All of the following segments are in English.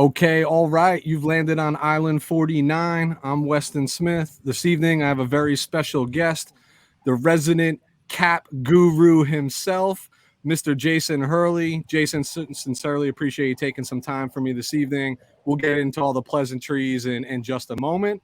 Okay, all right. You've landed on Island 49. I'm Weston Smith. This evening, I have a very special guest, the resident cap guru himself, Mr. Jason Hurley. Jason, sincerely appreciate you taking some time for me this evening. We'll get into all the pleasantries in just a moment.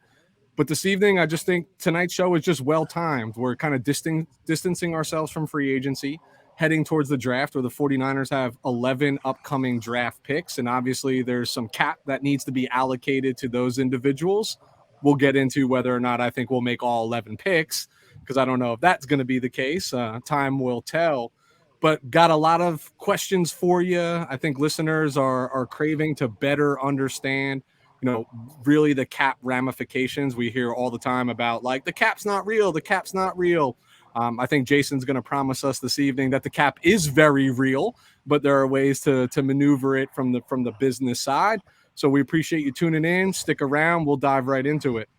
But this evening, I just think tonight's show is just well timed. We're kind of distancing ourselves from free agency, heading towards the draft where the 49ers have 11 upcoming draft picks. And obviously, there's some cap that needs to be allocated to those individuals. We'll get into whether or not I think we'll make all 11 picks because I don't know if that's going to be the case. Time will tell. But got a lot of questions for you. I think listeners are craving to better understand really the cap ramifications. We hear all the time about like the cap's not real, the cap's not real. I think Jason's going to promise us this evening that the cap is very real, but there are ways to maneuver it from the business side. So we appreciate you tuning in. Stick around. We'll dive right into it.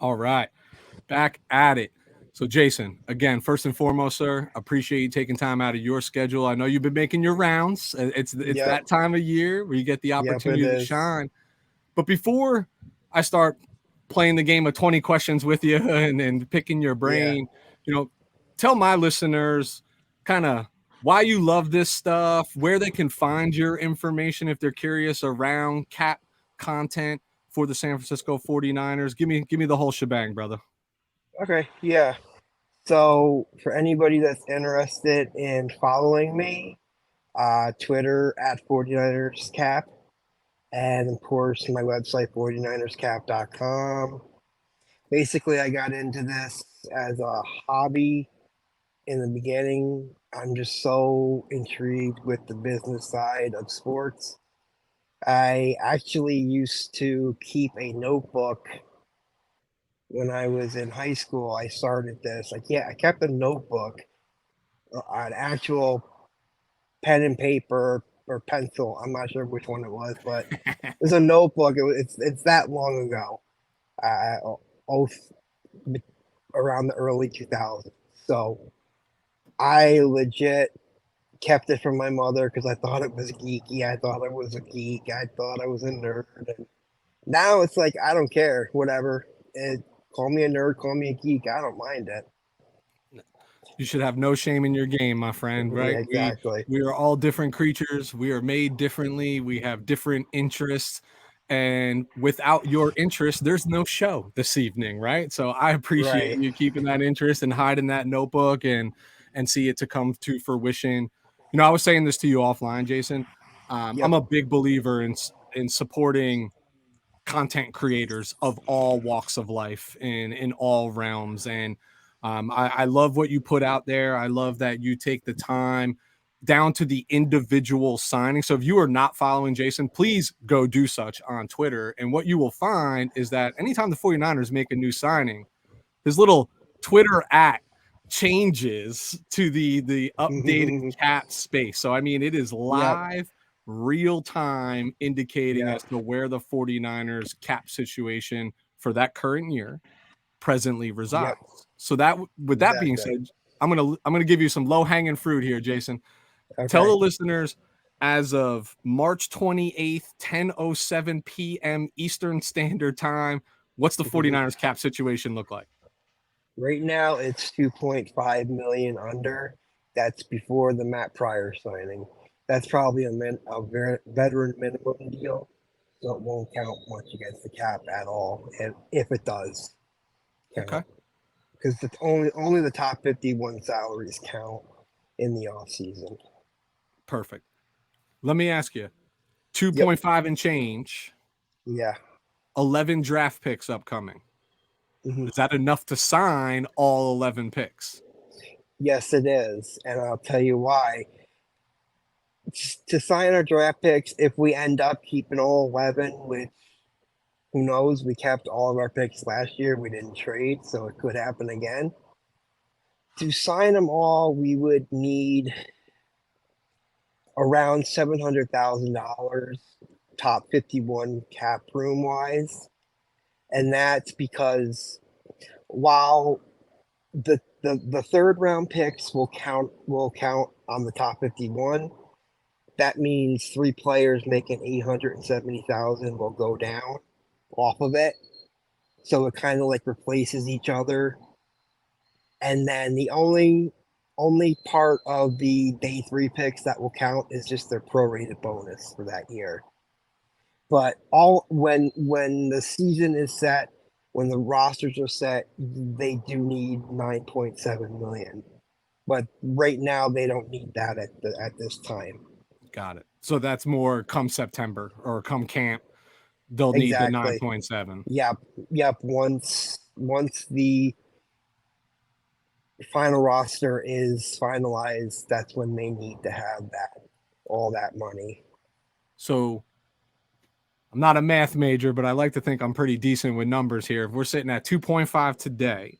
All right, back at it. So, Jason, again, first and foremost, sir, appreciate you taking time out of your schedule. I know you've been making your rounds. It's Yep. that time of year where you get the Yep, it opportunity to is. shine. But before I start playing the game of 20 questions with you and picking your Yeah. brain, tell my listeners kind of why you love this stuff, where they can find your information if they're curious around cap content for the San Francisco 49ers. Give me the whole shebang, brother. Okay. Yeah. So for anybody that's interested in following me, Twitter at 49ers Cap, and of course my website 49erscap.com. Basically, I got into this as a hobby in the beginning. I'm just so intrigued with the business side of sports. I actually used to keep a notebook when I was in high school. I started this. Like, yeah, I kept a notebook, an actual pen and paper or pencil. I'm not sure which one it was, but it's a notebook. It's that long ago. Oh, around the early 2000s. So I legit kept it from my mother because I thought it was geeky. I thought I was a geek. I thought I was a nerd. And now it's like I don't care. Whatever. Call me a nerd. Call me a geek. I don't mind it. You should have no shame in your game, my friend, right? Yeah, exactly. We are all different creatures. We are made differently. We have different interests. And without your interest, there's no show this evening, right? So I appreciate Right. you keeping that interest and hiding that notebook and see it to come to fruition. I was saying this to you offline, Jason. I'm Yep. a big believer in supporting content creators of all walks of life in all realms. And I love what you put out there. I love that you take the time down to the individual signing. So if you are not following Jason, please go do such on Twitter. And what you will find is that anytime the 49ers make a new signing, his little Twitter at changes to the updated cap space. So I mean, it is Yep. live, real time indicating Yep. as to where the 49ers cap situation for that current year presently Yep. resides. So that with that being Exactly. said, I'm gonna give you some low-hanging fruit here, Jason. Tell the Okay. listeners as of March 28th, 10:07 p.m. Eastern Standard Time, what's the 49ers cap situation look like? Right now, it's 2.5 million under. That's before the Matt Pryor signing. That's probably veteran minimum deal, so it won't count much against the cap at all, if it does count, Okay. because it's only the top 51 salaries count in the off season. Perfect. Let me ask you, Yep. 2.5 and change, Yeah. 11 draft picks upcoming. Hmm. Is that enough to sign all 11 picks? Yes, it is, and I'll tell you why. To sign our draft picks, if we end up keeping all 11, which who knows, we kept all of our picks last year. We didn't trade, so it could happen again. To sign them all, we would need around $700,000 top 51 cap room wise, and that's because while the third round picks will count on the top 51. That means three players making 870,000 will go down off of it. So it kind of like replaces each other. And then the only part of the day three picks that will count is just their prorated bonus for that year. But all when the season is set, when the rosters are set, they do need 9.7 million. But right now they don't need that at this time. Got it. So that's more come September or come camp. They'll need the Exactly. 9.7. Yep. Once the final roster is finalized, that's when they need to have all that money. So I'm not a math major, but I like to think I'm pretty decent with numbers here. If we're sitting at 2.5 today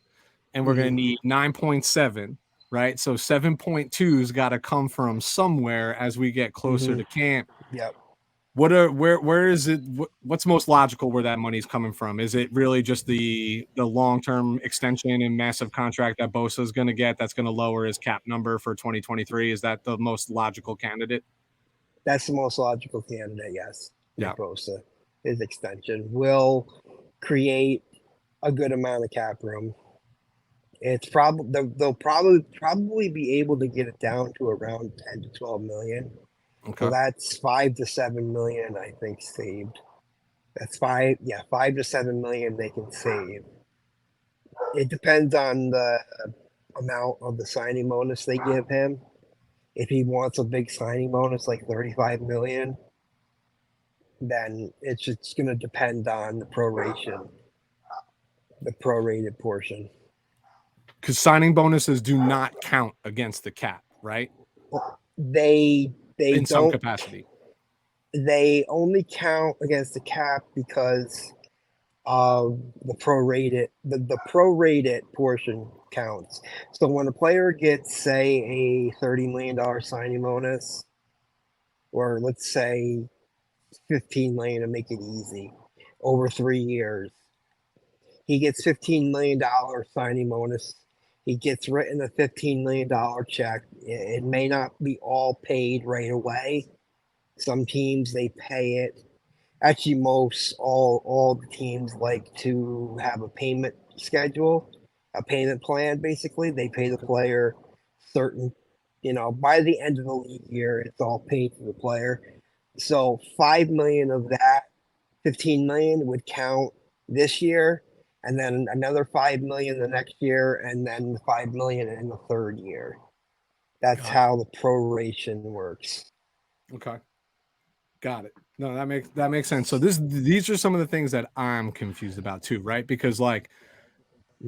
and we're going to need 9.7, right? So 7.2's got to come from somewhere as we get closer to camp. Yep. Where is it? What's most logical where that money's coming from? Is it really just the long-term extension and massive contract that Bosa is going to get that's going to lower his cap number for 2023? Is that the most logical candidate? That's the most logical candidate, yes. Yeah. Nick Bosa. His extension will create a good amount of cap room. It's probably they'll probably be able to get it down to around 10 to 12 million. Okay. So that's 5 to 7 million, I think, saved. That's 5 to 7 million they can save. It depends on the amount of the signing bonus they give him. If he wants a big signing bonus like 35 million, then it's just going to depend on the prorated portion. Because signing bonuses do not count against the cap, right? They in some don't capacity. They only count against the cap because of the prorated. The prorated portion counts. So when a player gets, say, a $30 million signing bonus, or let's say 15 million to make it easy, over 3 years, he gets $15 million signing bonus. He gets written a $15 million check. It may not be all paid right away. Some teams, they pay it. Actually, all the teams like to have a payment schedule, a payment plan. Basically, they pay the player certain, by the end of the league year, it's all paid to the player. So 5 million of that 15 million would count this year, and then another 5 million the next year, and then 5 million in the third year. That's how the proration works. Okay. Got it. No, that makes sense. So these are some of the things that I'm confused about too, right? Because like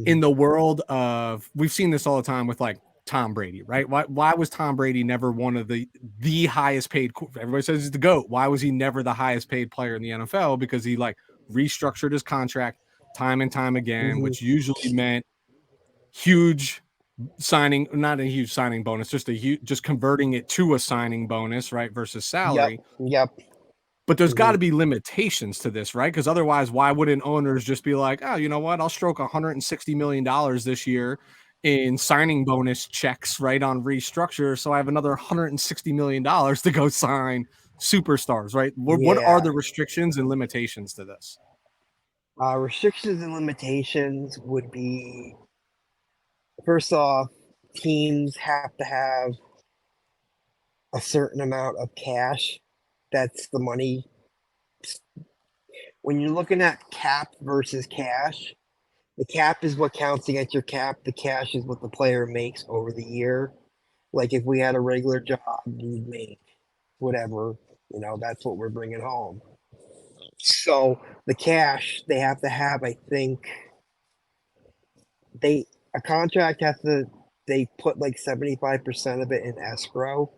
in the world of, we've seen this all the time with like Tom Brady, right? Why was Tom Brady never one of the highest paid? Everybody says he's the GOAT. Why was he never the highest paid player in the NFL? Because he like restructured his contract time and time again, which usually meant huge signing, not a huge signing bonus, just converting it to a signing bonus, right? Versus salary. Yep. But there's got to be limitations to this, right? Because otherwise, why wouldn't owners just be like, oh, you know what? I'll stroke $160 million this year in signing bonus checks, right, on restructure. So I have another $160 million to go sign superstars, right? What are the restrictions and limitations to this? Restrictions and limitations would be, first off, teams have to have a certain amount of cash. That's the money. When you're looking at cap versus cash, the cap is what counts against your cap. The cash is what the player makes over the year. Like if we had a regular job, we'd make whatever, that's what we're bringing home. So the cash they have to have, I think, a contract they put like 75% of it in escrow.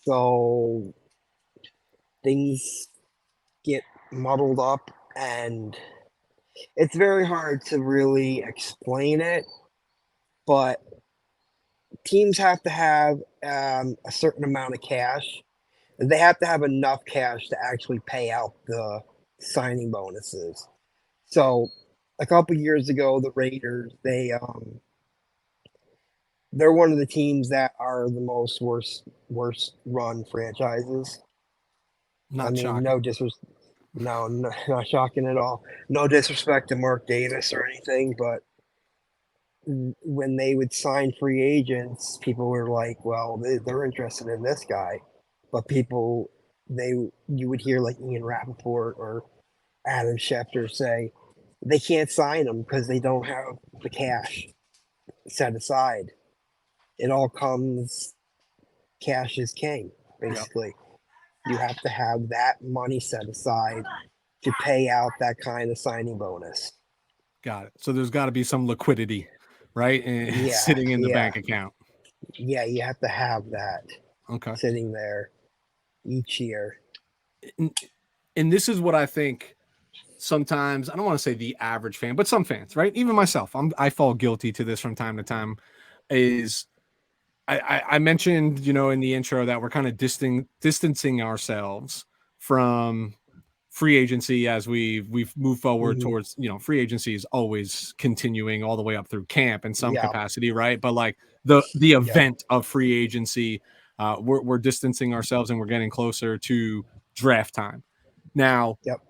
So things get muddled up, and it's very hard to really explain it, but teams have to have a certain amount of cash They have to have enough cash to actually pay out the signing bonuses. So a couple years ago, the Raiders, they're one of the teams that are the most worst run franchises. I Not mean, shocking. no, not shocking at all. No disrespect to Mark Davis or anything, but when they would sign free agents, people were like, "Well, they're interested in this guy," but they you would hear like Ian Rappaport or Adam Schefter say they can't sign him because they don't have the cash set aside. It all comes cash is king, Yep. basically. You have to have that money set aside to pay out that kind of signing bonus. Got it. So there's got to be some liquidity, right? Yeah, Sitting in the yeah, bank account. yeah. You have to have that Okay. sitting there each year. And, and this is what I think sometimes, I don't want to say the average fan, but some fans, right? Even myself, I fall guilty to this from time to time. Is I mentioned, in the intro that we're kind of distancing ourselves from free agency as we've moved forward Hmm. towards, free agency is always continuing all the way up through camp in some Yeah, capacity, right? But like the yep, event of free agency, we're distancing ourselves and we're getting closer to draft time. Now, yep,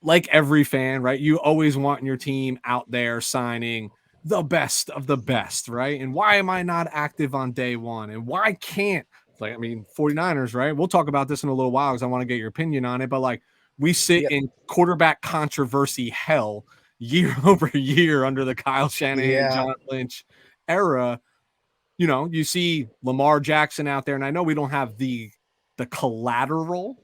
like every fan, right? You always want your team out there signing the best of the best, right? And why am I not active on day one? And why can't, like, I mean, 49ers, right? We'll talk about this in a little while because I want to get your opinion on it. But like, we sit yep, in quarterback controversy hell year over year under the Kyle Shanahan, yeah, John Lynch era. You see Lamar Jackson out there, and I know we don't have the collateral,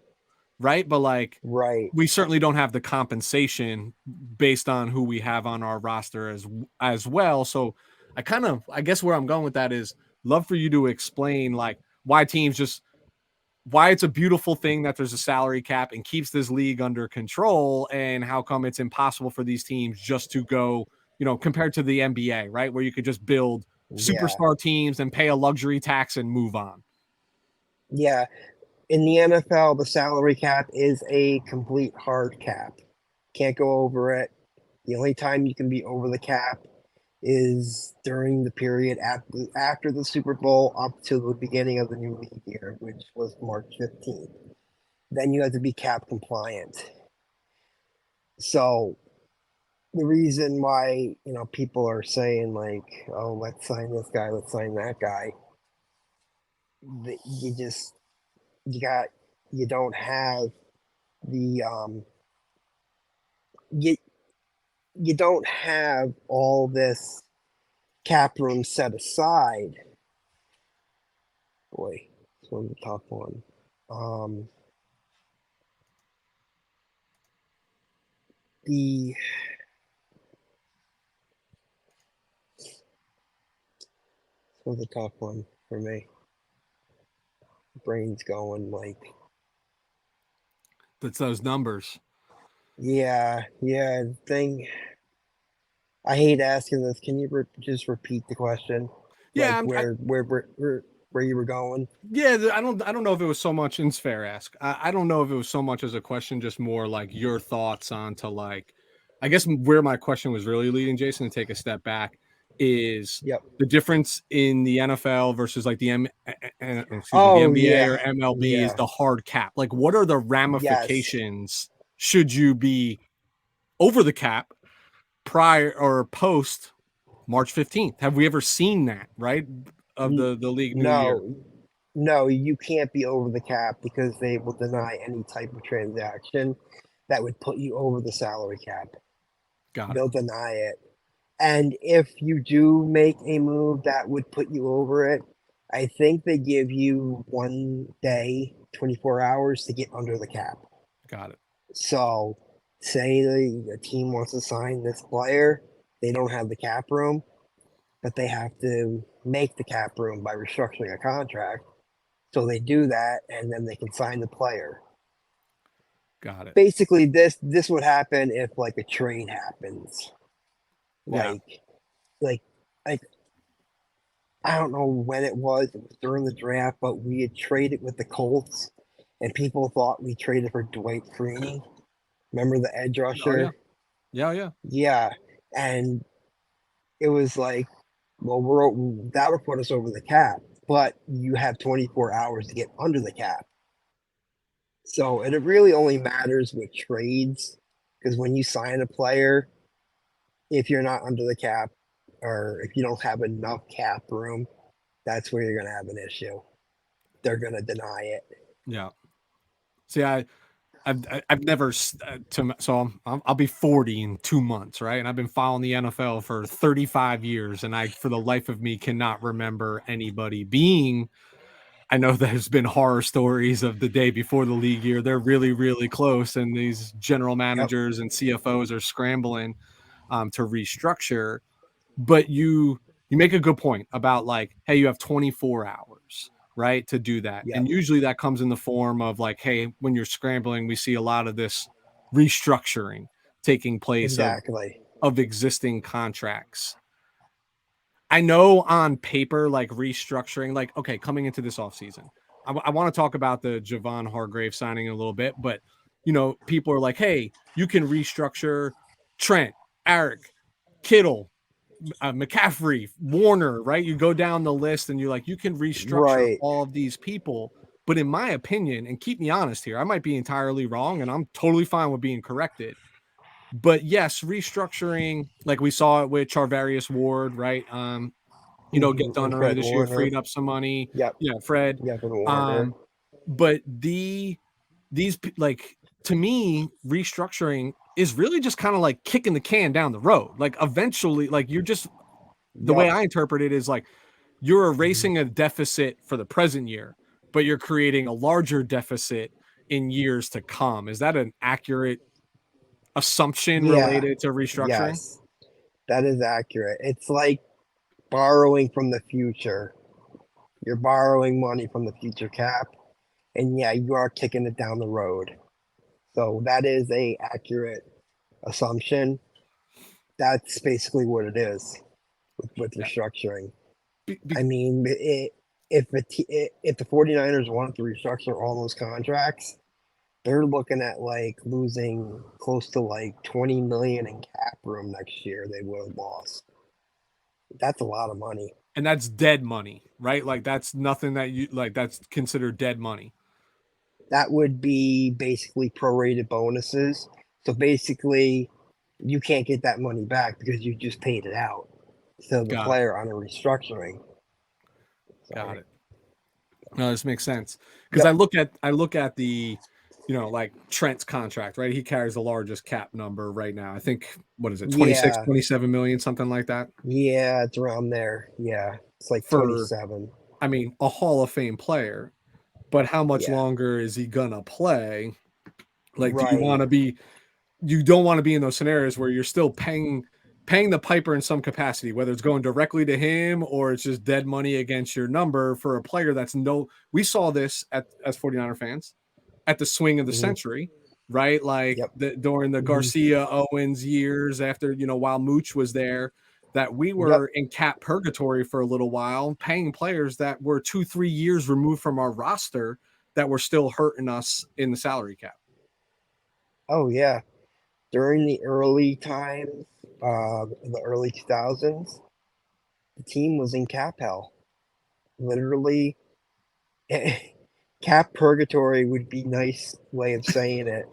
right? But like, right. we certainly don't have the compensation based on who we have on our roster as well. So I guess where I'm going with that is love for you to explain like why it's a beautiful thing that there's a salary cap and keeps this league under control, and how come it's impossible for these teams just to go, compared to the NBA, right? Where you could just build Yeah, superstar teams and pay a luxury tax and move on. yeah. In the NFL, the salary cap is a complete hard cap. Can't go over it. The only time you can be over the cap is during the period after the Super Bowl up to the beginning of the new league year, which was March 15th. Then you have to be cap compliant. So the reason why people are saying like, "Oh, let's sign this guy, let's sign that guy," you just you got you don't have the you you don't have all this cap room set aside. Boy, this one's a tough one. Um, the This one's a tough one for me. Brain's going like, That's those numbers. yeah, yeah. Thing. I hate asking this. Can you just repeat the question? Yeah, Like where you were going? Yeah, I don't know if it was so much, and it's fair ask. I don't know if it was so much as a question, just more like your thoughts on to like, I guess where my question was really leading, Jason, to take a step back, is Yep. the difference in the NFL versus like the Oh NBA or yeah, MLB is yeah. the hard cap. Like, what are the Yes. ramifications should you be over the cap prior or post March 15th? Have we ever seen that, right? Of the league new year. No, no, you can't be over the cap because they will deny any type of transaction that would put you over the salary cap. Got it. They'll deny it. And if you do make a move that would put you over it, I think they give you 1 day, 24 hours to get under the cap. Got it. So, say the team wants to sign this player, they don't have the cap room, but they have to make the cap room by restructuring a contract. So they do that, and then they can sign the player. Got it. Basically, this would happen if like a trade happens, Yeah. like like like I don't know when it was. It was during the draft, but we had traded with the Colts, and people thought we traded for Dwight Freeney. Remember the edge Oh yeah. rusher? Yeah, yeah. Yeah, and it was like, well, that would put us over the cap, but you have 24 hours to get under the cap. So and it really only matters with trades because when you sign a player, if you're not under the cap or if you don't have enough cap room, that's where you're going to have an issue. They're going to deny it. Yeah. See, I've never so I'll be 40 in 2 months, right? And I've been following the NFL for 35 years, and I, for the life of me, cannot remember anybody being. I know there's been horror stories of the day before the league year. They're really, really close, and these general Yep. managers and CFOs are scrambling to restructure. But you make a good point about like, hey, you have 24 hours, right, to do that. Yep. And usually that comes in the form of like, hey, when you're scrambling, we see a lot of this restructuring taking place Exactly. of existing contracts. I know on paper, like restructuring, like, okay, coming into this offseason, I want to talk about the Javon Hargrave signing in a little bit, but people are like, hey, you can restructure Trent, Eric, Kittle, McCaffrey, Warner, right? You go down the list and you're like, you can restructure Right. all of these people. But in my opinion, and keep me honest here, I might be entirely wrong and I'm totally fine with being corrected. But yes, restructuring, like we saw it with Charvarius Ward, right? Get done And early Fred this year, Warner. freed up some money. Yep. Yeah, Fred. Yep. And Warner. Um, but these like to me, restructuring is really just kind of like kicking the can down the road. Like eventually, like you're just the way Yep. I interpret it is like you're Mhm. erasing a deficit for the present year, but you're creating a larger deficit in years to come. Is that an accurate assumption Yeah. related to restructuring? Yes. That is accurate. It's like borrowing from the future. You're borrowing money from the future cap, and yeah, you are kicking it down the road. So that is a accurate assumption. That's basically what it is with Yeah. restructuring. Be, I be, mean, if the 49ers want to restructure all those contracts, they're looking at like losing close to like 20 million in cap room next year. They would have lost. That's a lot of money. and that's dead money, right? Like that's nothing that you like that's considered dead money. That would be basically prorated bonuses. So basically, you can't get that money back because you just paid it out to the Got it. player on a restructuring. Got So, it. No, this makes sense because yep, I look at the, like Trent's contract, right? He carries the largest cap number right now. I think what is it, 26, yeah, 27 million, something like that. yeah, it's around there. Yeah, it's like For 27. I mean, a Hall of Fame player, but how much Yeah, longer is he gonna play? Like, do you want right. to be you don't want to be in those scenarios where you're still paying the piper in some capacity, whether it's going directly to him or it's just dead money against your number for a player that's no. We saw this as 49er fans at the swing of the Hmm. century, right? Like Yep. during the Hmm. Garcia Owens years, after while Mooch was there, that we Yep. were in cap purgatory for a little while, paying players that were 2-3 years removed from our roster that were still hurting us in the salary cap. Oh yeah. During the early times, the early 2000s, the team was in cap hell. Literally, cap purgatory would be nice way of saying it.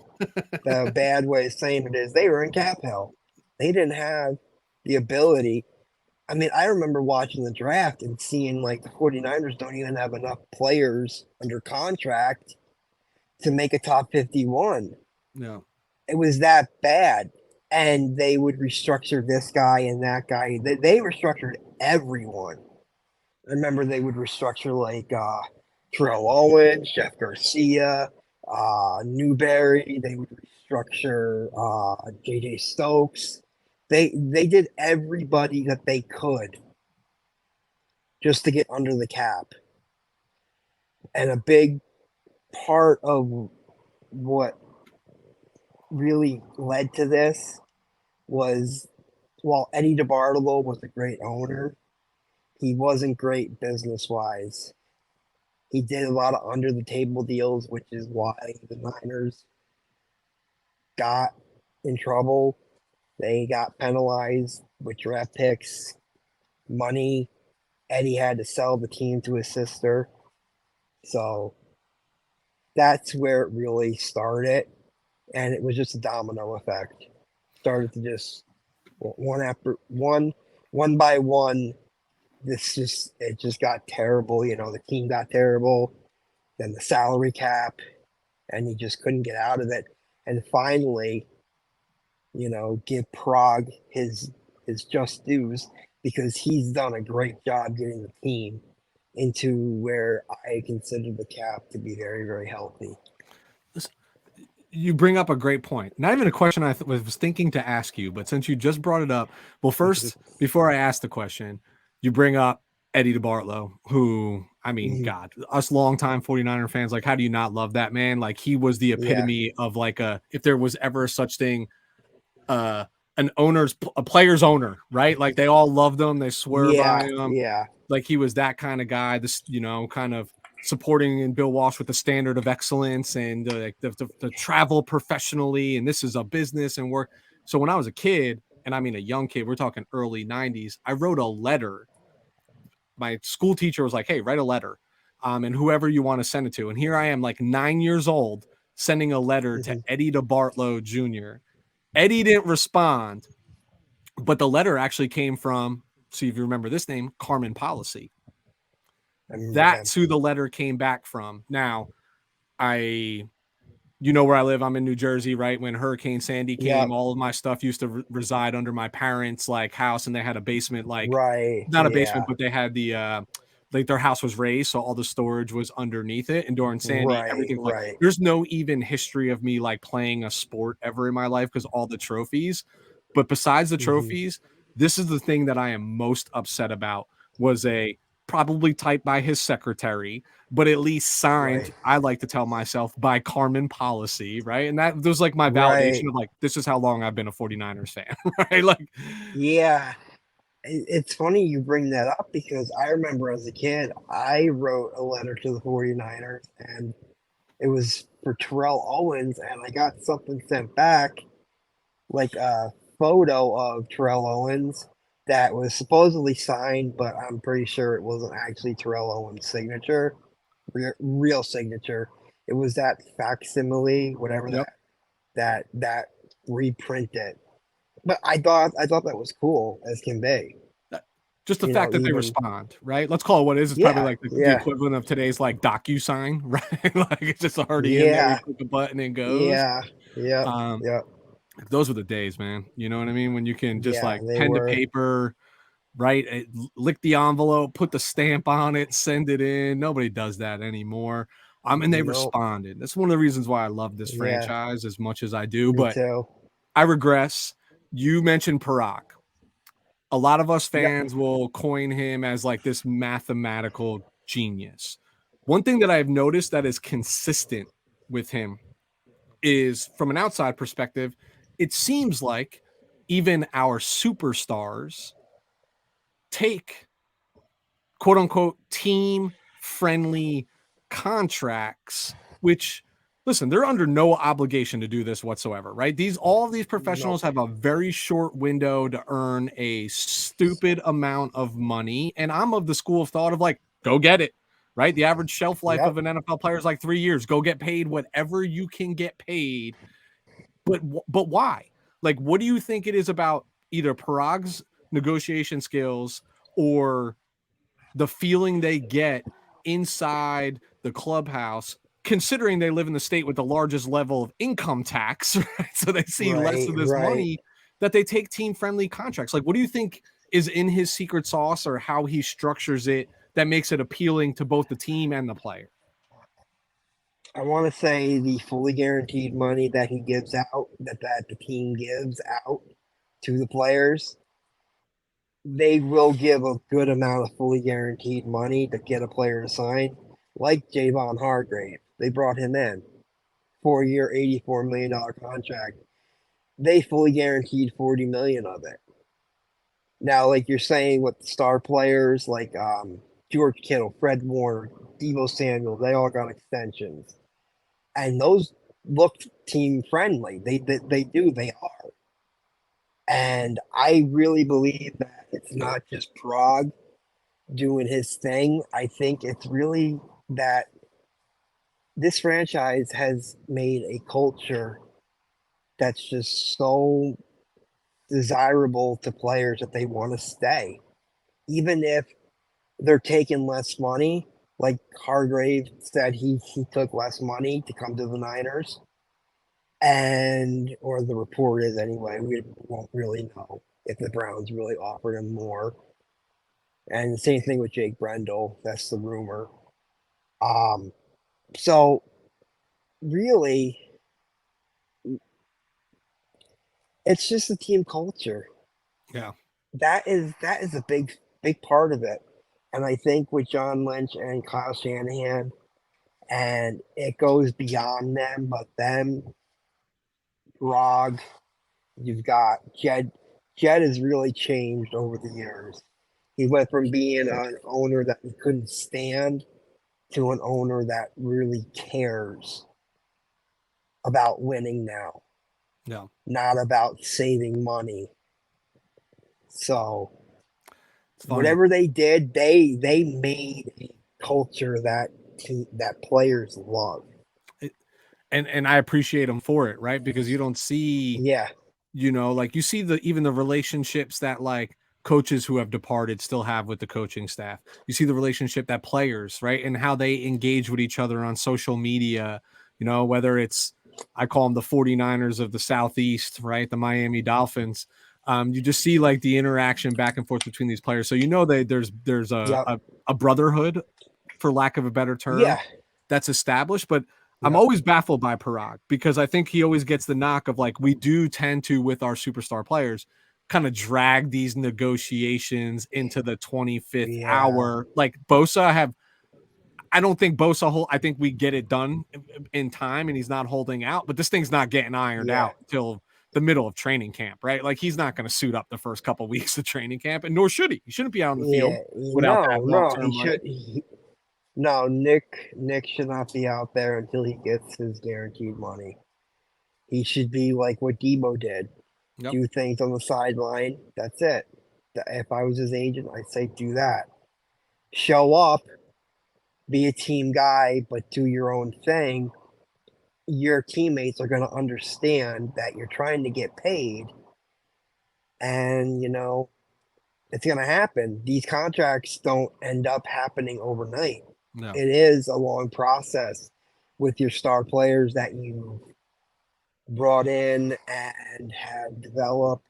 The bad way of saying it is they were in cap hell. They didn't have the ability. I mean, I remember watching the draft and seeing like the 49ers don't even have enough players under contract to make a top 51. No. It was that bad. And they would restructure this guy and that guy. They restructured everyone. I remember they would restructure like Terrell Owens, Jeff Garcia, Newberry. They would restructure JJ Stokes. They did everybody that they could just to get under the cap. And a big part of what really led to this was while Eddie DeBartolo was a great owner, he wasn't great business wise. He did a lot of under the table deals, which is why the Niners got in trouble. They got penalized with draft picks, money. Eddie had to sell the team to his sister. So that's where it really started. And it was just a domino effect. Started to just one after one by one. It just got terrible. The team got terrible. Then the salary cap, and he just couldn't get out of it. And finally, give Prague his just dues because he's done a great job getting the team into where I consider the cap to be very, very healthy. You bring up a great point. Not even a question I was thinking to ask you, but since you just brought it up, well, first, before I ask the question, you bring up Eddie DeBartolo, who, I mean, God, us longtime 49er fans, like, how do you not love that man? Like, he was the epitome of like if there was ever such thing, a player's owner, right? Like they all loved him. They swear by him. Yeah. Like he was that kind of guy, this, kind of supporting in Bill Walsh with the standard of excellence and the travel professionally. And this is a business and work. So when I was a kid, and I mean a young kid, we're talking early 90s, I wrote a letter. My school teacher was like, hey, write a letter. And whoever you want to send it to. And here I am, like 9 years old, sending a letter to Eddie DeBartolo Jr. Eddie didn't respond, but the letter actually came from, see if you remember this name, Carmen Policy. That's who the letter came back from. Now, you know where I live. I'm in New Jersey, right? When Hurricane Sandy came, all of my stuff used to reside under my parents' like house, and they had a basement, like not a basement, but they had the like their house was raised, so all the storage was underneath it. And during Sandy, everything like there's no even history of me like playing a sport ever in my life because all the trophies. But besides the trophies, this is the thing that I am most upset about. Was a probably typed by his secretary, but at least signed, I like to tell myself, by Carmen Policy, right? And that was like my validation of like, this is how long I've been a 49ers fan, right? Like, yeah. It's funny you bring that up because I remember as a kid, I wrote a letter to the 49ers and it was for Terrell Owens, and I got something sent back, like a photo of Terrell Owens that was supposedly signed, but I'm pretty sure it wasn't actually Terrell Owens' signature, real signature. It was that facsimile, whatever that reprinted. But I thought that was cool as can be. Just the fact that they respond, right? Let's call it what it is. It's probably like the equivalent of today's like DocuSign, right? Like it's just already in there. You click a button and goes. Yeah. Those were the days, man. You know what I mean? When you can just like pen to paper, right? Lick the envelope, put the stamp on it, send it in. Nobody does that anymore. And they responded. That's one of the reasons why I love this franchise as much as I do. But I regress. You mentioned Parak. A lot of us fans will coin him as like this mathematical genius. One thing that I've noticed that is consistent with him is, from an outside perspective, it seems like even our superstars take quote unquote team friendly contracts, which, listen, they're under no obligation to do this whatsoever, right? All of these professionals have a very short window to earn a stupid amount of money. And I'm of the school of thought of like, go get it, right? The average shelf life of an NFL player is like 3 years. Go get paid whatever you can get paid. But why? Like, what do you think it is about either Parag's negotiation skills or the feeling they get inside the clubhouse, considering they live in the state with the largest level of income tax, right? So they see less of this money, that they take team-friendly contracts? Like, what do you think is in his secret sauce or how he structures it that makes it appealing to both the team and the player? I want to say the fully guaranteed money that he gives out, that the team gives out to the players, they will give a good amount of fully guaranteed money to get a player to sign. Like Javon Hargrave, they brought him in, 4-year, $84 million contract. They fully guaranteed $40 million of it. Now, like you're saying with the star players like George Kittle, Fred Warner, Debo Samuel, they all got extensions, and those look team friendly. They do. They are. And I really believe that it's not just Prague doing his thing. I think it's really that this franchise has made a culture that's just so desirable to players that they want to stay, even if they're taking less money. Like Hargrave said, he took less money to come to the Niners, and or the report is anyway. We won't really know if the Browns really offered him more. And the same thing with Jake Brendel. That's the rumor. Um, so really, it's just the team culture. Yeah. That is a big part of it. And I think with John Lynch and Kyle Shanahan, and it goes beyond them, but them, Rog, you've got Jed. Jed has really changed over the years. He went from being an owner that we couldn't stand to an owner that really cares about winning now, Yeah. not about saving money. So It's funny. whatever they did, they made a culture that players love. And I appreciate him for it, right? Because you don't see, Yeah, like you see even the relationships that like coaches who have departed still have with the coaching staff. You see the relationship that players, right? And how they engage with each other on social media, whether it's, I call them the 49ers of the Southeast, right? The Miami Dolphins. You just see like the interaction back and forth between these players. So, there's yep, a brotherhood, for lack of a better term, yeah, that's established. But I'm yep, always baffled by Parag because I think he always gets the knock of like, we do tend to, with our superstar players, kind of drag these negotiations into the 25th yeah, hour. Like I don't think I think we get it done in time and he's not holding out, but this thing's not getting ironed yeah, out until the middle of training camp, right? Like he's not going to suit up the first couple of weeks of training camp, and nor should he. He shouldn't be out on the field yeah. without that No, he long-term should. money. No, Nick should not be out there until he gets his guaranteed money. He should be like what Debo did. Yep. Do things on the sideline. That's it. If I was his agent, I'd say do that. Show up, be a team guy, but do your own thing. Your teammates are going to understand that you're trying to get paid, and it's going to happen. These contracts don't end up happening overnight. No. It is a long process with your star players that you brought in and have developed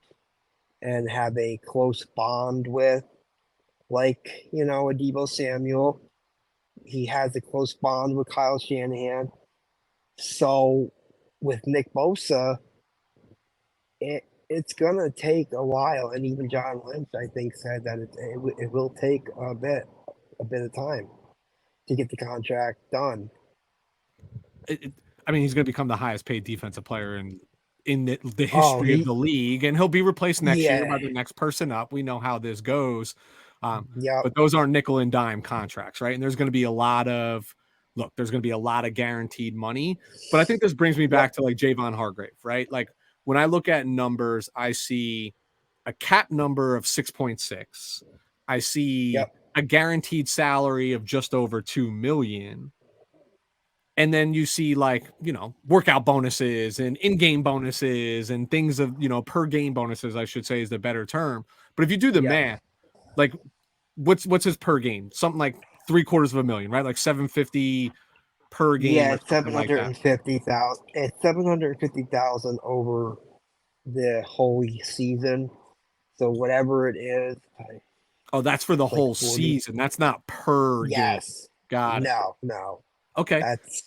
and have a close bond with, like a Debo Samuel. He has a close bond with Kyle Shanahan. So with Nick Bosa, it's gonna take a while, and even John Lynch, I think, said that it will take a bit of time to get the contract done. I mean, he's going to become the highest paid defensive player in the Oh, history of the league, and he'll be replaced next year yeah, by the next person up. We know how this goes, yep, but those aren't nickel and dime contracts, right? And there's going to be a lot of there's going to be a lot of guaranteed money. But I think this brings me yep, back to like Javon Hargrave, right? Like when I look at numbers, I see a cap number of 6.6. I see yep, a guaranteed salary of just over 2 million, and then you see like workout bonuses and in-game bonuses and things of per game bonuses, I should say, is the better term. But if you do the yep. math, like what's his per game, something like 750,000, right? Like 750 per game Yeah, or it's something seven like hundred that. and fifty thousand. It's 750,000 over the whole season. So whatever it is, Oh, that's for the it's like whole 40. season, that's not per game. Yes. Got it. No. Okay. That's So,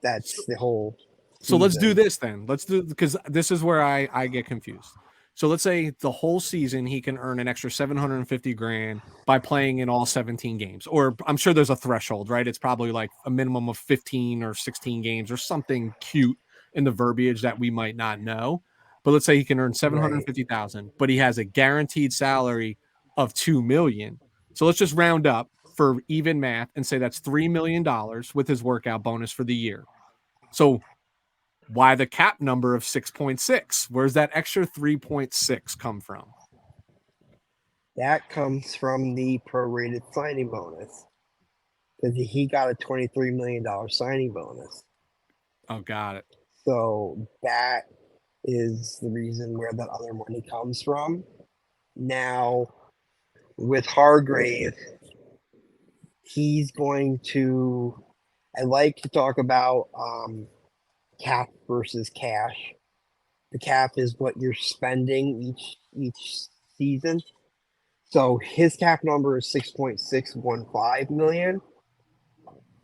that's the whole So let's do season. this then. Let's do, because this is where I get confused. So let's say the whole season he can earn an extra 750 grand by playing in all 17 games. Or I'm sure there's a threshold, right? It's probably like a minimum of 15 or 16 games or something cute in the verbiage that we might not know. But let's say he can earn Right. 750,000, but he has a guaranteed salary of 2 million. So let's just round up for even math and say that's $3 million with his workout bonus for the year. So why the cap number of 6.6? Where's that extra 3.6 come from? That comes from the prorated signing bonus, because he got a $23 million signing bonus. Oh, got it. So that is the reason where that other money comes from. Now, with Hargrave, he's going to. I like to talk about cap versus cash. The cap is what you're spending each season. So his cap number is 6.615 million.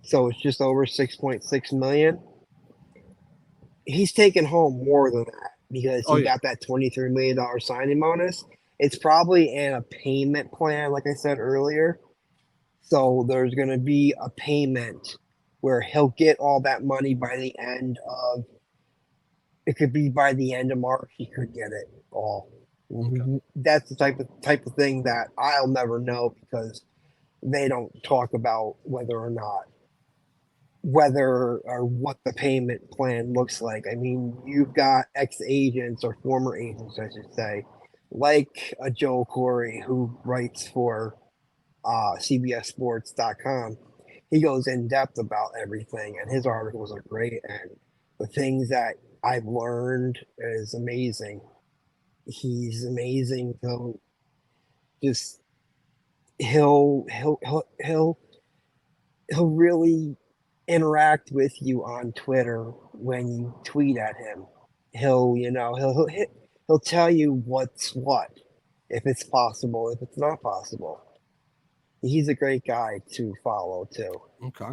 So it's just over 6.6 million. He's taken home more than that because he got that $23 million signing bonus. It's probably in a payment plan, like I said earlier. So there's going to be a payment where he'll get all that money by the end of. It could be by the end of March. He could get it all. Okay. That's the type of thing that I'll never know, because they don't talk about whether or what the payment plan looks like. I mean, you've got ex-agents or former agents, I should say, like a Joe Corey who writes for CBSSports.com. He goes in depth about everything, and his articles are great. And the things that I've learned is amazing. He's amazing. He'll really interact with you on Twitter when you tweet at him. He'll tell you what's what, if it's possible, if it's not possible. He's a great guy to follow too. Okay.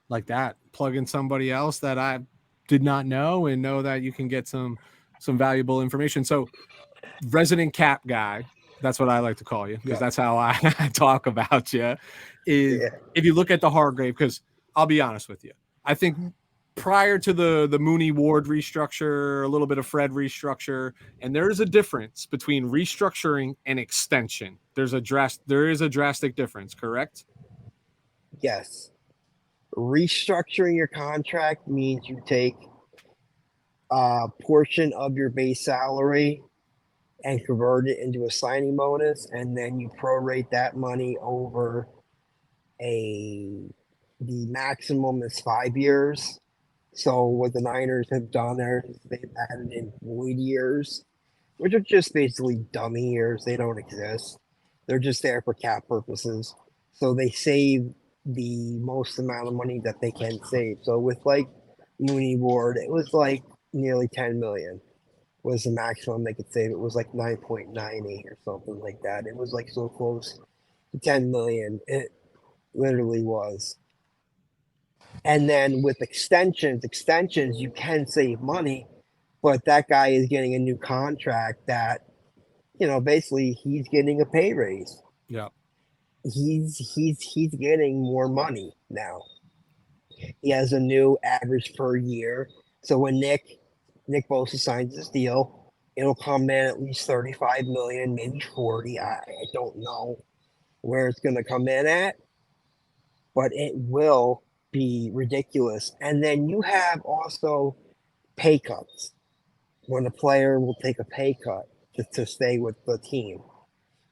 Like that. Plug in somebody else that I did not know, and know that you can get some valuable information. So resident cap guy, that's what I like to call you, because that's how I talk about you, is if you look at the Hargrave, because I'll be honest with you, I think prior to the Mooney Ward restructure, a little bit of Fred restructure, and there is a difference between restructuring and extension. There is a drastic difference, correct? Yes. Restructuring your contract means you take a portion of your base salary and convert it into a signing bonus, and then you prorate that money over the maximum is 5 years. So what the Niners have done there is they've added in void years, which are just basically dummy years. They don't exist. They're just there for cap purposes. So they save the most amount of money that they can save. So with like Mooney Ward, it was like nearly 10 million was the maximum they could save. It was like 9.98 or something like that. It was like so close to 10 million. It literally was. And then with extensions, you can save money, but that guy is getting a new contract that, basically he's getting a pay raise. Yeah. He's getting more money now. He has a new average per year. So when Nick Bosa signs this deal, it'll come in at least 35 million, maybe 40. I don't know where it's going to come in at, but it will be ridiculous. And then you have also pay cuts, when a player will take a pay cut to stay with the team.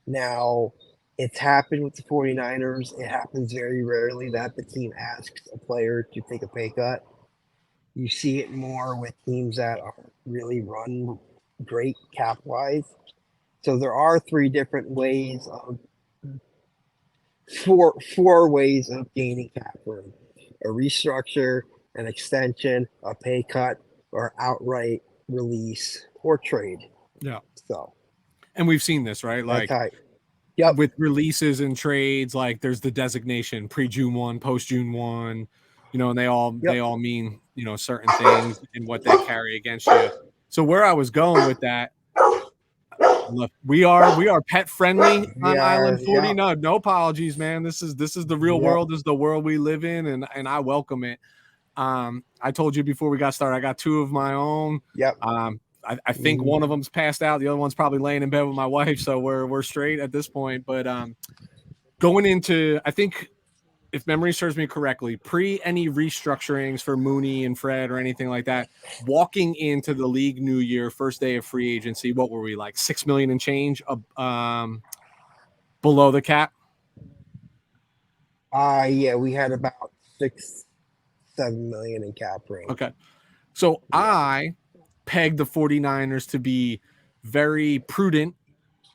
Now, it's happened with the 49ers. It happens very rarely that the team asks a player to take a pay cut. You see it more with teams that are really run great cap-wise. So there are four ways of gaining cap room: a restructure, an extension, a pay cut, or outright release or trade. Yeah. So, and we've seen this, right? Like, with releases and trades, like there's the designation pre-June 1, post-June 1, and they all mean, certain things and what they carry against you. So where I was going with that, look, we are pet friendly on Island 40. No apologies, man. This is the real world. This is the world we live in, and I welcome it. I told you before we got started, I got two of my own. I think one of them's passed out. The other one's probably laying in bed with my wife. So we're straight at this point. But going into, I think if memory serves me correctly, pre any restructurings for Mooney and Fred or anything like that, walking into the league new year, first day of free agency, what were we like 6 million and change below the cap? Yeah, we had about 6-7 million in cap range. Okay. So Yeah. I pegged the 49ers to be very prudent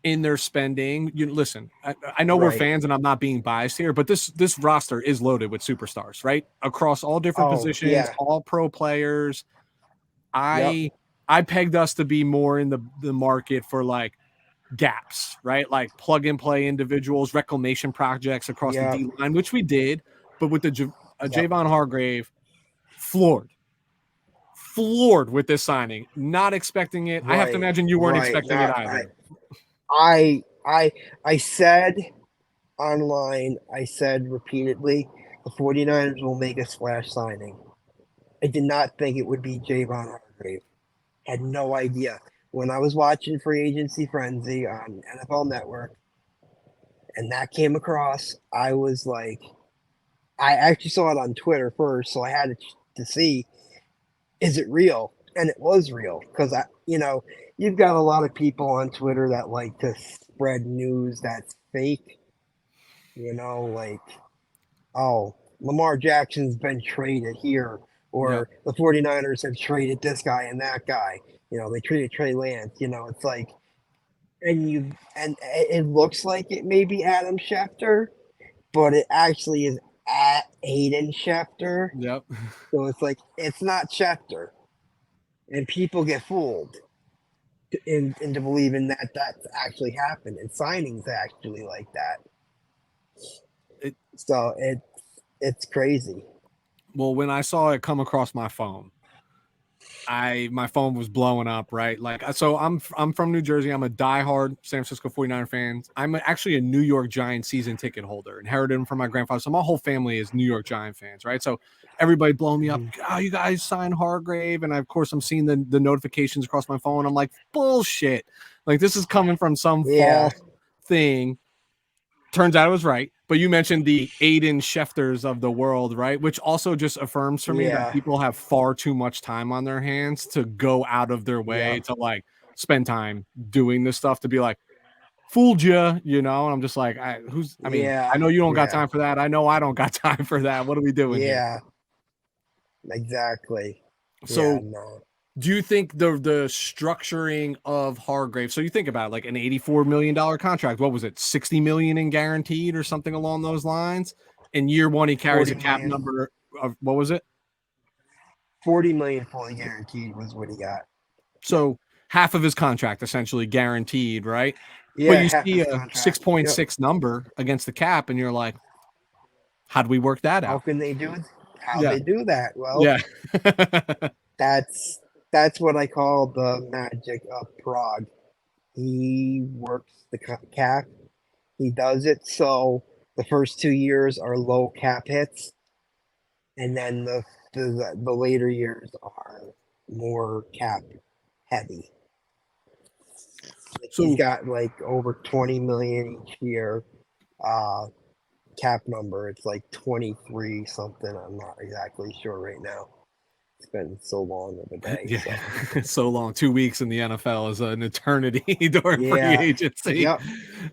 in their spending. You listen, I know we're Right. fans and I'm not being biased here, but this roster is loaded with superstars, right? Across all different Oh, positions, yeah. all pro players. Yep. I pegged us to be more in the market for like gaps, right? Like plug and play individuals, reclamation projects across the Yep. D line, which we did, but with the Yep. Javon Hargrave, floored with this signing, not expecting it. I have to Right. imagine you weren't Right. expecting it Not either. I said online, I said repeatedly, the 49ers will make a splash signing. I did not think it would be Javon Hargrave. Had no idea. When I was watching Free Agency Frenzy on NFL Network and that came across, I was like, I actually saw it on Twitter first, so I had to see, is it real? And it was real because you've got a lot of people on Twitter that like to spread news that's fake. Like, oh, Lamar Jackson's been traded here, Yep. or the 49ers have traded this guy and that guy. They traded Trey Lance. It's like, and it looks like it may be Adam Schefter, but it actually is at Aiden Schefter. Yep. So it's like it's not Schefter, and people get fooled into believing that that's actually happened, and signings actually like that. So it's crazy. Well, when I saw it come across my phone, my phone was blowing up, right? Like, so I'm from New Jersey. I'm a diehard San Francisco 49er fan. I'm actually a New York Giants season ticket holder, inherited them from my grandfather. So my whole family is New York Giant fans, right? So everybody blowing me up. Oh, you guys signed Hargrave. And of course I'm seeing the notifications across my phone. I'm like, bullshit. Like this is coming from some Yeah. false thing. Turns out I was right. But you mentioned the Aiden Schefters of the world, right? Which also just affirms for me that Yeah. people have far too much time on their hands to go out of their way Yeah. to like spend time doing this stuff to be like, fooled you, And I'm just like, I mean, Yeah. I know you don't got Yeah. time for that. I know I don't got time for that. What are we doing here? Yeah. Exactly. Yeah. So No. do you think the structuring of Hargrave? So you think about it, like an $84 million contract. What was it? 60 million in guaranteed or something along those lines. In year one, he carries 40 a cap million. number of what was it? 40 million fully guaranteed was what he got. So half of his contract essentially guaranteed, right? But Yeah, you half see his a contract. 6.6 number against the cap, and you're like, how do we work that How out? can they do it? How Yeah. they do that? Well, Yeah. that's that's what I call the magic of Prague. He works the cap. He does it so the first 2 years are low cap hits, and then the later years are more cap heavy. Like he's So got like over 20 million each year. Uh, Cap number. It's like 23 something. I'm not exactly sure right now. It's been so long of a day. yeah, So so long. 2 weeks in the NFL is an eternity during free yeah. agency Yep.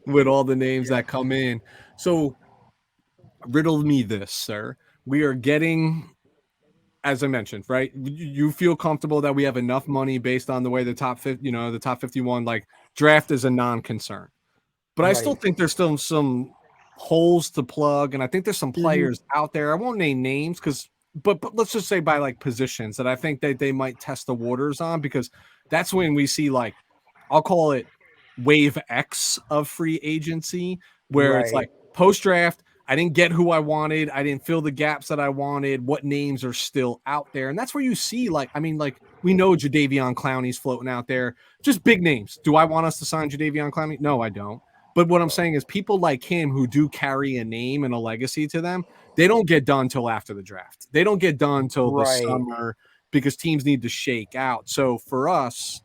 with all the names Yep. that come in. So riddle me this, sir. We are getting, as I mentioned, right? You feel comfortable that we have enough money based on the way the top 50, the top 51, like draft is a non-concern. But I still Right. think there's still some holes to plug, and I think there's some players out there. I won't name names but let's just say by like positions that I think that they might test the waters on, because that's when we see like, I'll call it wave X of free agency, where it's Right. like post draft. I didn't get who I wanted. I didn't fill the gaps that I wanted. What names are still out there? And that's where you see, like, I mean, like, we know Jadeveon Clowney's floating out there. Just big names. Do I want us to sign Jadeveon Clowney? No, I don't. But what I'm saying is people like him who do carry a name and a legacy to them, they don't get done till after the draft. They don't get done till the Right. summer because teams need to shake out. So for us,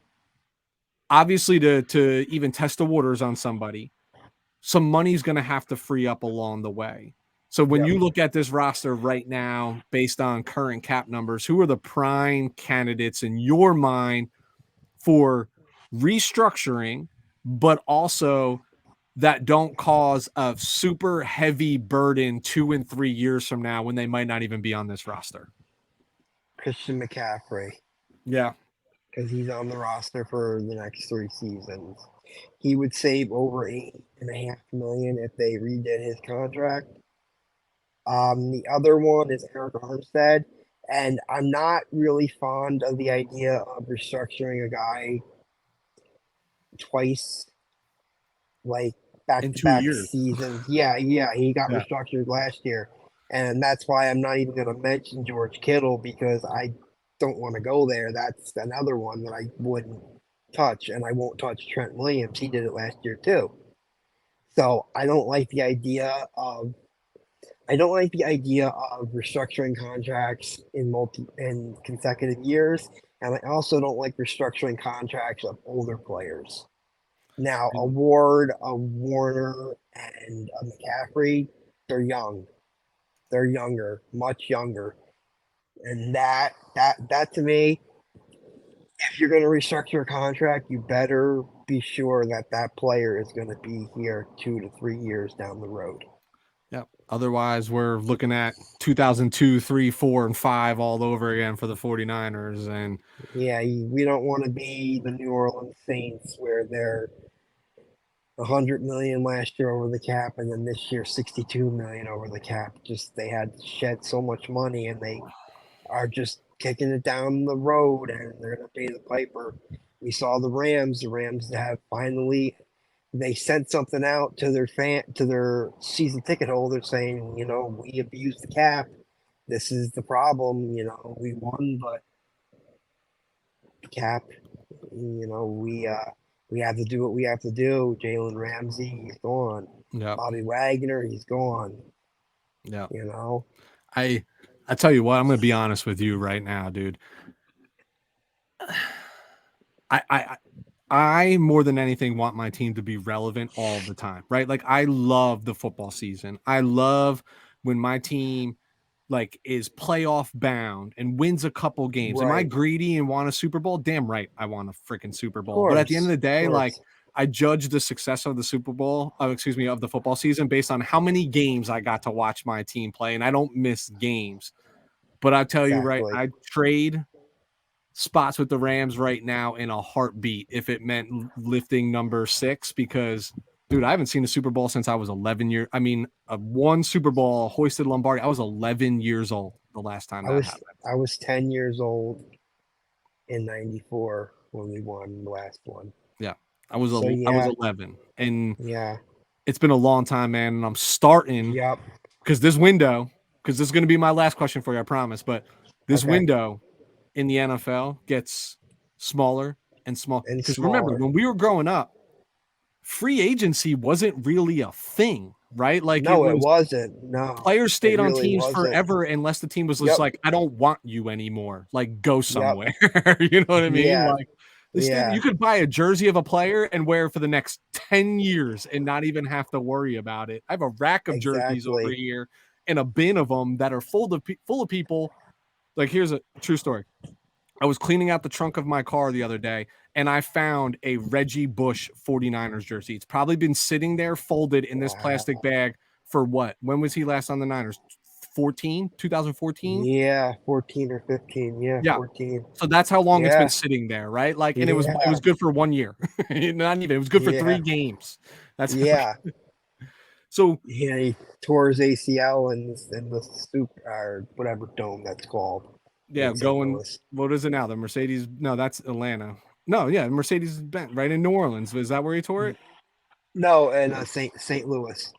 obviously to even test the waters on somebody, some money's going to have to free up along the way. So when Yep. you look at this roster right now, based on current cap numbers, who are the prime candidates in your mind for restructuring, but also that don't cause a super heavy burden 2 and 3 years from now when they might not even be on this roster? Christian McCaffrey, Yeah. because he's on the roster for the next 3 seasons. He would save over 8.5 million if they redid his contract. The other one is Eric Armstead, and I'm not really fond of the idea of restructuring a guy twice, like back In to 2 back years. seasons. Yeah, he got Yeah. restructured last year, and that's why I'm not even going to mention George Kittle because I don't want to go there. That's another one that I wouldn't touch, and I won't touch Trent Williams. He did it last year too. So I don't like the idea of restructuring contracts in consecutive years, and I also don't like restructuring contracts of older players. Now, a Ward, a Warner, and a McCaffrey, they're young. They're younger, much younger, and that to me, if you're going to restructure a contract, you better be sure that that player is going to be here 2 to 3 years down the road. Yeah. Otherwise, we're looking at 2002, 3, 4, and 5 all over again for the 49ers. And Yeah, we don't want to be the New Orleans Saints where they're 100 million last year over the cap, and then this year 62 million over the cap. Just they had shed so much money, and they are just kicking it down the road, and they're going to pay the piper. We saw the Rams. The Rams have finally they sent something out to their season ticket holders saying, we abused the cap. This is the problem. We won, but the cap. We have to do what we have to do. Jalen Ramsey, he's gone. yeah, Bobby Wagner, he's gone. yeah. You know, I tell you what, I'm going to be honest with you right now, dude. I, I, I more than anything want my team to be relevant all the time, right? Like I love the football season. I love when my team like is playoff bound and wins a couple games. Am I right? greedy and want a Super Bowl? Damn right, I want a freaking Super Of Bowl. But at the end of course, the of day, like course, I judge the success of the Super Bowl, of the football season based on how many games I got to watch my team play, and I don't miss games. But I tell you, right, exactly. I trade spots with the Rams right now in a heartbeat if it meant lifting number 6 because dude, I haven't seen a Super Bowl since I was 11 years. I mean, one Super Bowl hoisted Lombardi. I was 11 years old the last time I that was happened. I was 10 years old in '94 when we won the last one. Yeah. So I was yeah, 11 and yeah, it's been a long time, man, and I'm starting yep. because this is going to be my last question for you, I promise, but this Okay, window in the NFL gets smaller and smaller and because remember smaller. when we were growing up, free agency wasn't really a thing, right? Like it No, it was wasn't. No, players it stayed on really teams wasn't. forever unless the team was just Yep, like, I don't want you anymore. Like go yep, somewhere. You know what I mean? yeah, Like yeah, you could buy a jersey of a player and wear it for the next 10 years and not even have to worry about it. I have a rack of jerseys over exactly. here and a bin of them that are full of people. Like here's a true story. I was cleaning out the trunk of my car the other day and I found a Reggie Bush 49ers jersey. It's probably been sitting there folded in this plastic Wow. bag for what? When was he last on the Niners? 2014? Yeah, 14 or 15. Yeah, Yeah. 14. So that's how long it's been Yeah, sitting there, right? Like, and it yeah, was good for 1 year. Not even, it was good for yeah, 3 games. That's how, yeah. so Yeah, he tore his ACL in the soup or whatever dome that's called yeah, in St. going, Louis. what is it now? The Mercedes, no, that's Atlanta. No, yeah, Mercedes Benz, right in New Orleans. Is that where he tore it? No, and St. Louis,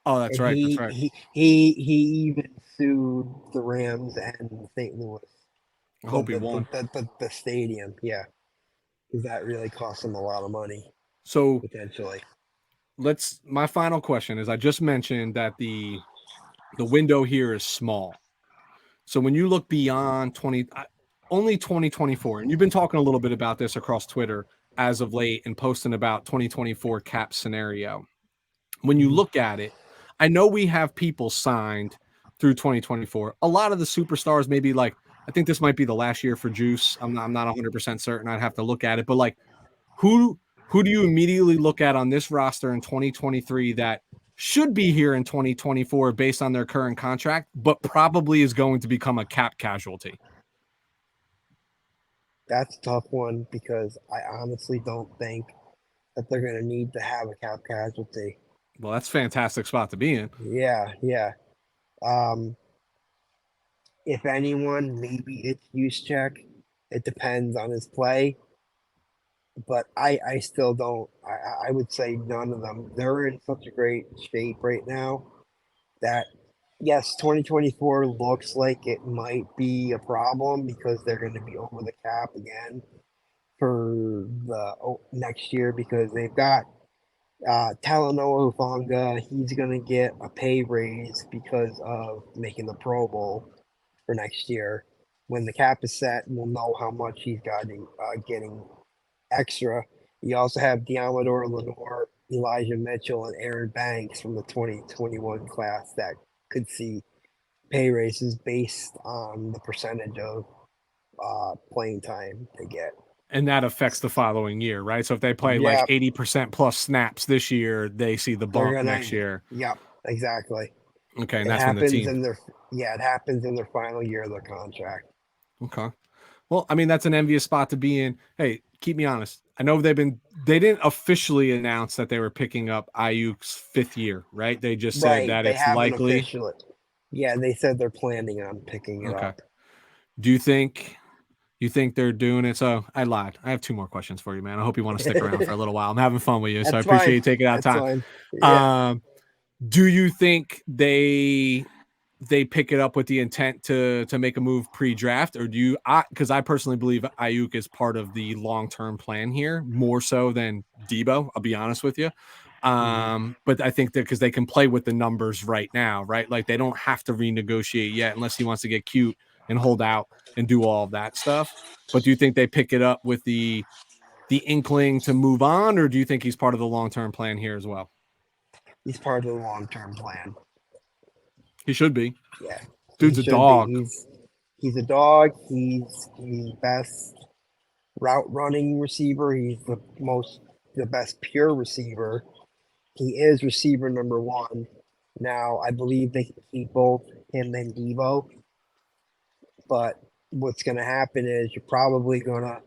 Oh, that's and right. That's right. he even sued the Rams and St. Louis, I hope he won. the stadium. Yeah, because that really cost him a lot of money So potentially. my final question is I just mentioned that the window here is small. So when you look beyond only 2024, and you've been talking a little bit about this across Twitter as of late and posting about 2024 cap scenario. When you Mhm. look at it, I know we have people signed through 2024. A lot of the superstars, maybe like I think this might be the last year for Juice. I'm not 100% certain. I'd have to look at it, but like who who do you immediately look at on this roster in 2023 that should be here in 2024 based on their current contract, but probably is going to become a cap casualty? That's a tough one because I honestly don't think that they're going to need to have a cap casualty. Well, that's a fantastic spot to be in. Yeah, yeah. Um, if anyone, maybe it's use check. It depends on his play, but I still don't. I would say none of them. They're in such a great shape right now that yes, 2024 looks like it might be a problem because they're going to be over the cap again for the next year because they've got Talanoa Hufanga. He's going to get a pay raise because of making the Pro Bowl for next year. When the cap is set, we'll know how much he's getting extra. You also have Diamador Lenore, Elijah Mitchell, and Aaron Banks from the 2021 class that could see pay raises based on the percentage of playing time they get. And that affects the following year, right? So if they play like Yeah, 80% plus snaps this year, they see the they're bump gonna. next year. Yep, exactly. Okay, and It that's when the happens team. in their. Yeah, it happens in their final year of their contract. Okay. Well, I mean, that's an envious spot to be in. Hey, keep me honest. I know they didn't officially announce that they were picking up Ayuk's 5th year, right? They just said Right, that they it's haven't likely. officially. Yeah, they said they're planning on picking it Okay. up. Do you think they're doing it? So I lied. I have 2 more questions for you, man. I hope you want to stick around for a little while. I'm having fun with you, so I That's appreciate fine. you taking out That's time. fine. Yeah. Um, do you think they pick it up with the intent to make a move pre-draft, or do you? Because I personally believe Ayuk is part of the long-term plan here, more so than Debo. I'll be honest with you. Mhm. But I think that because they can play with the numbers right now, right? Like they don't have to renegotiate yet unless he wants to get cute and hold out and do all of that stuff. But do you think they pick it up with the inkling to move on, or do you think he's part of the long-term plan here as well? He's part of the long term plan. He should be. Yeah, he Dude's a should be. dog. He's a dog. He's best route running receiver. He's the best pure receiver. He is receiver number one. Now I believe they can keep both him and Devo, but what's going to happen is you're probably going to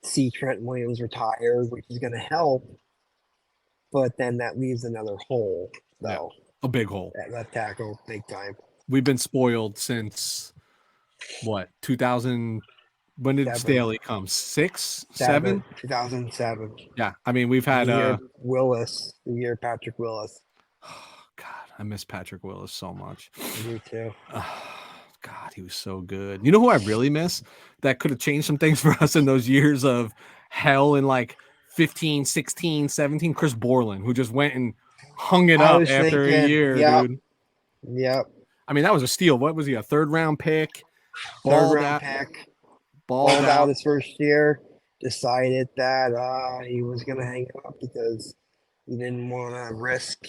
see Trent Williams retire, which is going to help, but then that leaves another hole, Yeah, though, a big hole. at left tackle, big time. We've been spoiled since what 2000. When did Seven, Staley come? 6, seven, 7? 2007. Yeah, I mean we've The had year Willis, the year Patrick Willis. God, I miss Patrick Willis so much. Me too. God, he was so good. You know who I really miss that could have changed some things for us in those years of hell in like 15, 16, 17? Chris Borland, who just went and hung it I up was after a thinking, year, yep, dude. yep. I mean, that was a steal. What was he, a 3rd round pick? Third Balled round out, pick, balled balled out out. his first year. Decided that he was going to hang up because he didn't want to risk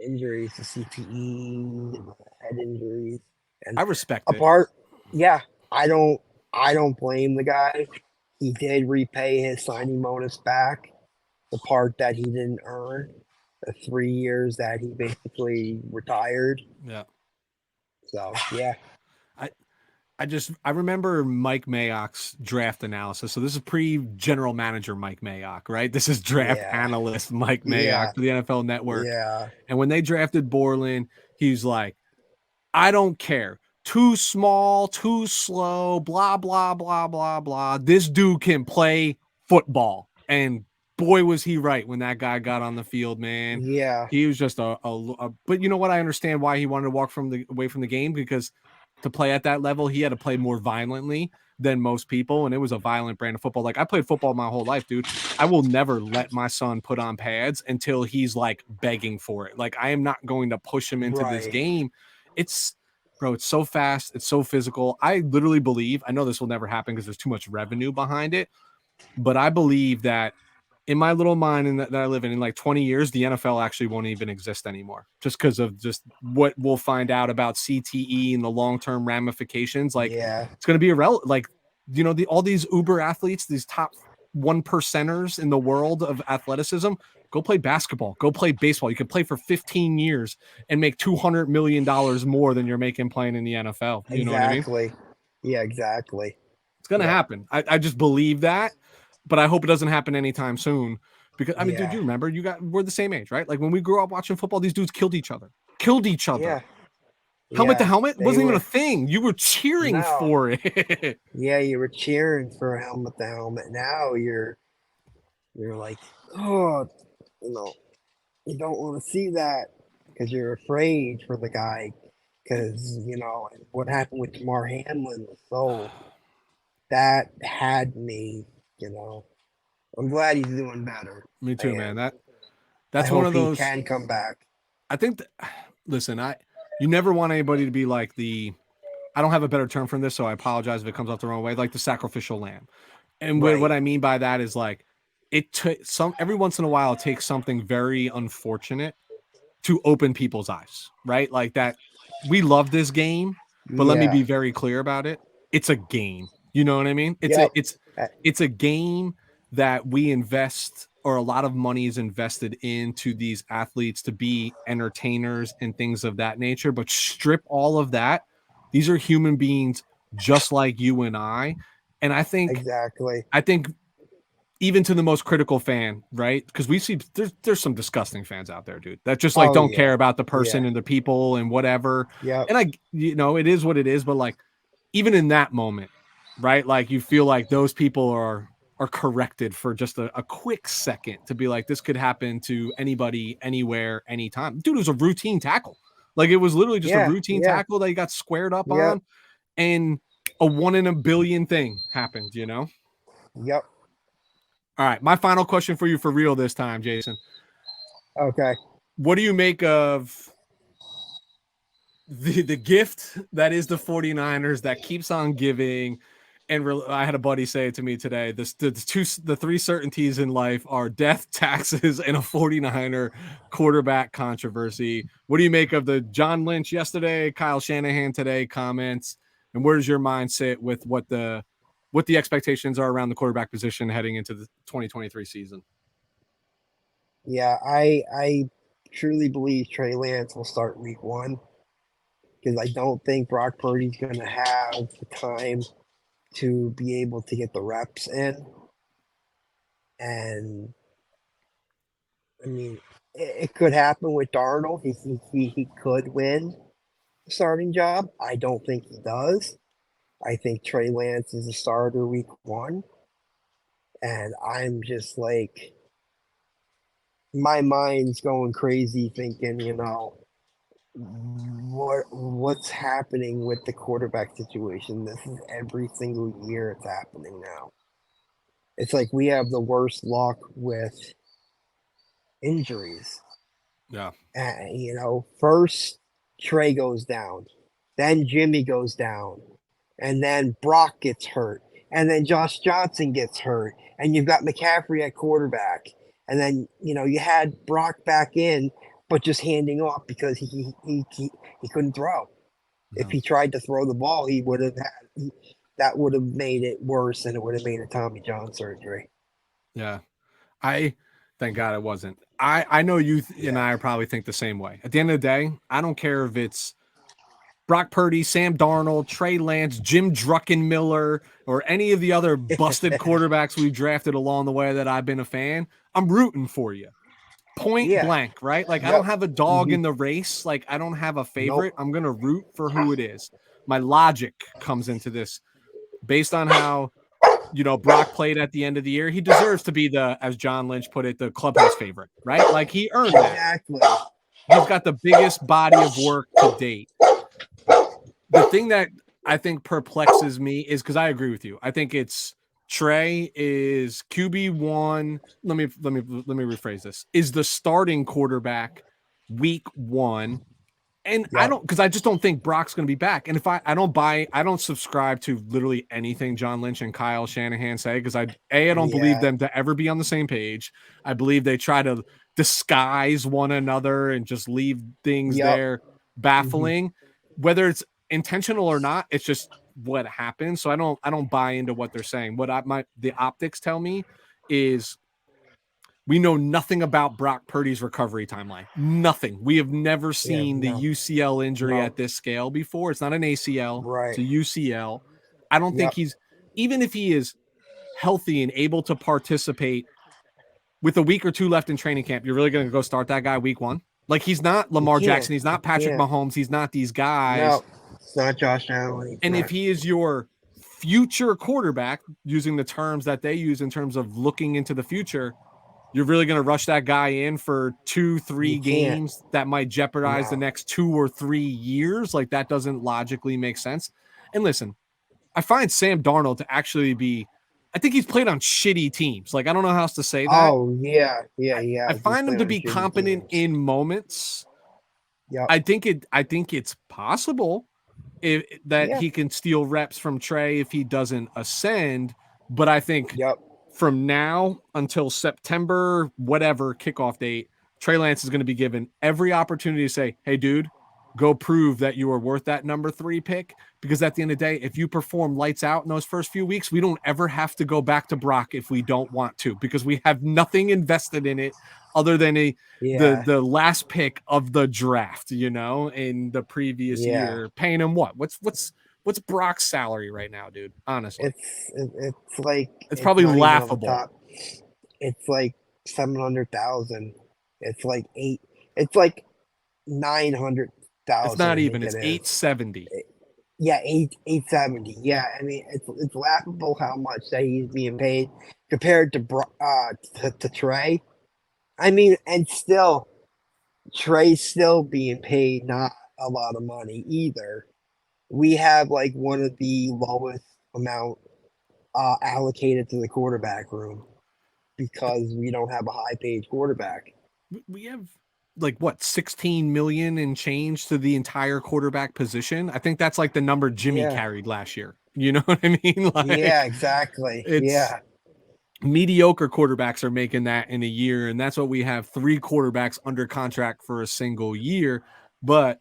injuries to CTE, head injuries, and I respect it. apart. Yeah, I don't. I don't blame the guy. He did repay his signing bonus back, the part that he didn't earn, the 3 years that he basically retired. Yeah. So yeah, I I remember Mike Mayock's draft analysis. So this is pre general manager Mike Mayock, right? This is draft yeah, analyst Mike Mayock yeah, for the NFL Network. yeah. And when they drafted Borland, he's like, I don't care. Too small, too slow, blah, blah, blah, blah, blah. This dude can play football. And boy, was he right when that guy got on the field, man. Yeah, He was just but you know what? I understand why he wanted to walk away from the game, because to play at that level, he had to play more violently than most people. And it was a violent brand of football. Like I played football my whole life, dude. I will never let my son put on pads until he's like begging for it. Like I am not going to push him into this right. game. It's Bro, it's so fast. It's so physical. I literally believe, I know this will never happen because there's too much revenue behind it, but I believe that in my little mind that I live in like 20 years, the NFL actually won't even exist anymore just because of just what we'll find out about CTE and the long-term ramifications. Like Yeah, it's going to be irrelevant. Like, all these Uber athletes, these top 1%ers in the world of athleticism, go play basketball, go play baseball. You can play for 15 years and make $200 million more than you're making playing in the NFL. You know what I mean? exactly. Yeah, exactly. It's going to Yep. happen. I just believe that, but I hope it doesn't happen anytime soon. Because I mean, dude, Yeah. you remember we're the same age, right? Like when we grew up watching football, these dudes killed each other. Killed each other. Yeah. Helmet to Yeah. helmet They wasn't even a were thing. You were cheering no. for it. Yeah, you were cheering for helmet to helmet. Now you're like, oh, you know, you don't want to see that because you're afraid for the guy because what happened with Damar Hamlin was so that had me, you know. I'm glad he's doing better. Me I too, man. am. I That's one hope of he those. can come back. I think. Listen, you never want anybody to be like the. I don't have a better term for this, so I apologize if it comes out the wrong way. Like the sacrificial lamb, and what Right. I mean by that is like it took every once in a while it takes something very unfortunate to open people's eyes, right? Like that we love this game, but let me Yeah. be very clear about it. It's a game. You know what I mean? Yep. It's a game that we invest or a lot of money is invested into these athletes to be entertainers and things of that nature, but strip all of that. These are human beings just like you and I. And Exactly. I think even to the most critical fan, right? Because we see there's some disgusting fans out there, dude, that just like Oh don't yeah. care about the Yeah. person and the people and whatever. Yep. And it is what it is, but like even in that moment, right? Like you feel like those people are corrected for just a quick second to be like, this could happen to anybody, anywhere, anytime. Dude, it was a routine tackle. Like it was literally just a Yeah. routine Yeah. tackle that he got squared up Yep. on, and a 1 in a billion thing happened. Yep. All right, my final question for you for real this time, Jason. Okay. What do you make of the gift that is the 49ers that keeps on giving? And I had a buddy say it to me today. The three certainties in life are death, taxes, and a 49er quarterback controversy. What do you make of the John Lynch yesterday, Kyle Shanahan today comments? And where does your mind sit with what the expectations are around the quarterback position heading into the 2023 season? Yeah. I truly believe Trey Lance will start week one because I don't think Brock Purdy's going to have the time to be able to get the reps in. And I mean, it could happen with Darnold. He could win the starting job. I don't think he does. I think Trey Lance is a starter week one. And I'm just like, my mind's going crazy thinking, what's happening with the quarterback situation. This is every single year it's happening now. It's like we have the worst luck with injuries. Yeah. First Trey goes down, then Jimmy goes down, and then Brock gets hurt, and then Josh Johnson gets hurt, and you've got McCaffrey at quarterback, and then you had Brock back in, but just handing off because he couldn't throw. If he tried to throw the ball, he would have that would have made it worse, and it would have made a Tommy John surgery. Yeah. I thank God it wasn't. I know you and Yeah. I probably think the same way. At the end of the day, I don't care if it's Brock Purdy, Sam Darnold, Trey Lance, Jim Druckenmiller, or any of the other busted quarterbacks we've drafted along the way that I've been a fan. I'm rooting for you. Point Yeah. blank, right? Like I Yep. don't have a dog Mm-hmm. in the race. Like I don't have a Nope. favorite. I'm going to root for who it is. My logic comes into this based on how Brock played at the end of the year. He deserves to be as John Lynch put it, the clubhouse favorite, right? Like he earned that. Exactly. He's got the biggest body of work to date. The thing that I think perplexes me is because I agree with you. I think it's Trey is QB1. Let me rephrase this. Is the starting quarterback week one, And I Yep. don't, because I just don't think Brock's going to be back. And if I don't subscribe to literally anything John Lynch and Kyle Shanahan say, because I don't believe Yeah. them to ever be on the same page. I believe they try to disguise one another and just leave things Yep. there Hmm. baffling, whether it's intentional or not. It's just what happens. So I don't buy into what they're saying. The optics tell me is we know nothing about Brock Purdy's recovery timeline. Nothing. We have never Yeah. seen the No. UCL injury No. at this scale before. It's not an ACL, it's Right. a UCL. I don't think Yep. he's, even if he is healthy and able to participate with a week or two left in training camp, you're really going to go start that guy week one? Like, he's not You Lamar can't. Jackson. He's You not Patrick can't. Mahomes. He's not these guys. No. It's not Josh Allen. It's And if not. he is your future quarterback, using the terms that they use in terms of looking into the future, you're really going to rush that guy in for 2-3 You can't. games that might jeopardize the No. next 2 or 3 years. Like, that doesn't logically make sense. And listen, I find Sam Darnold to actually be, I think he's played on shitty teams. Like, I don't know how else to say that. Oh yeah. Yeah. I Yeah. He's find him playing to on be shitty competent teams. in moments. Yep. I think it's possible that Yeah. he can steal reps from Trey if he doesn't ascend. But I think Yep. from now until September, whatever kickoff date, Trey Lance is going to be given every opportunity to say, hey, dude, go prove that you are worth that number 3 pick. Because at the end of the day, if you perform lights out in those first few weeks, we don't ever have to go back to Brock if we don't want to, because we have nothing invested in it other than Yeah. the last pick of the draft, in the previous Yeah. year, paying him what? What's Brock's salary right now, dude? Honestly, It's like it's it's probably not even on the laughable. top. It's like 700,000. It's like eight. It's like nine hundred It's thousand. not I even. think It's it is. 870. Yeah, 870. Yeah, I mean it's laughable how much that he's being paid compared to to Trey. I mean, and still Trey's still being paid not a lot of money either. We have like one of the lowest amount allocated to the quarterback room because we don't have a high paid quarterback. We have like what, 16 million and change to the entire quarterback position. I think that's like the number Jimmy Yeah. carried last year. You know what I mean? Yeah, Like, exactly. it's Yeah. mediocre quarterbacks are making that in a year, and that's what we have, 3 quarterbacks under contract for a single year. But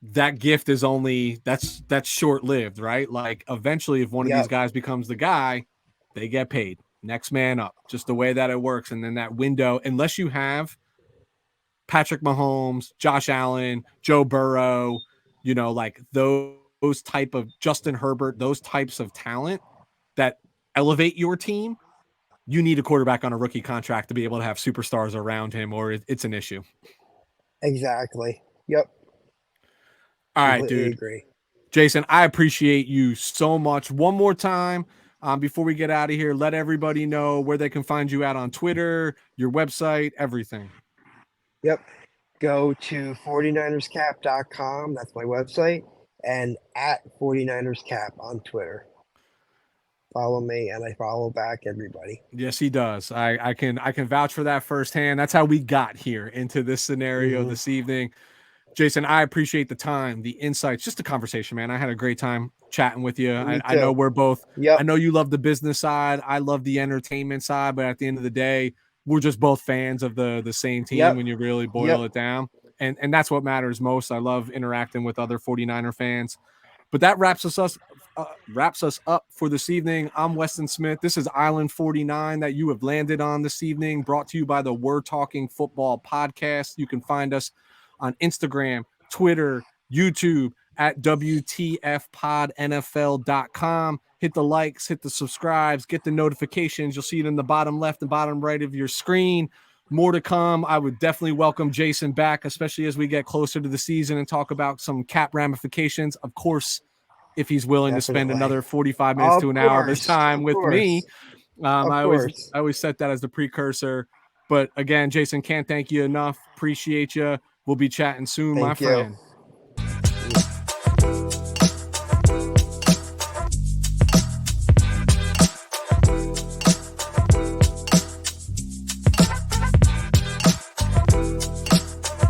that gift is only, that's short lived, right? Like, eventually, if one of these Yep. guys becomes the guy, they get paid next man up, just the way that it works. And then that window, unless you have Patrick Mahomes, Josh Allen, Joe Burrow, like those type of Justin Herbert, those types of talent that elevate your team, you need a quarterback on a rookie contract to be able to have superstars around him, or it's an issue. Exactly. Yep. All right, Completely dude. agree. Jason, I appreciate you so much. One more time, before we get out of here, let everybody know where they can find you at on Twitter, your website, everything. Yep. Go to 49erscap.com. That's my website. And at 49erscap on Twitter. Follow me and I follow back everybody. Yes, he does. I can vouch for that firsthand. That's how we got here into this scenario Hmm. this evening. Jason, I appreciate the time, the insights, just the conversation, man. I had a great time chatting with you. Me I know too. we're both, I Yep. know you love the business side. I love the entertainment side, but at the end of the day, we're just both fans of the same team Yep. when you really boil Yep. it down. And that's what matters most. I love interacting with other 49er fans. But that wraps us up for this evening. I'm Weston Smith. This is Island 49 that you have landed on this evening, brought to you by the We're Talking Football podcast. You can find us on Instagram, Twitter, YouTube at WTFPodNFL.com. Hit the likes, hit the subscribes, get the notifications. You'll see it in the bottom left and bottom right of your screen. More to come. I would definitely welcome Jason back, especially as we get closer to the season and talk about some cap ramifications. Of course, if he's willing to spend Definitely. another 45 minutes Of to an hour of his course. time Of with me. course. Um, Of I always course. I always set that as the precursor. But again, Jason, can't thank you enough. Appreciate you. We'll be chatting soon, my Thank you. friend.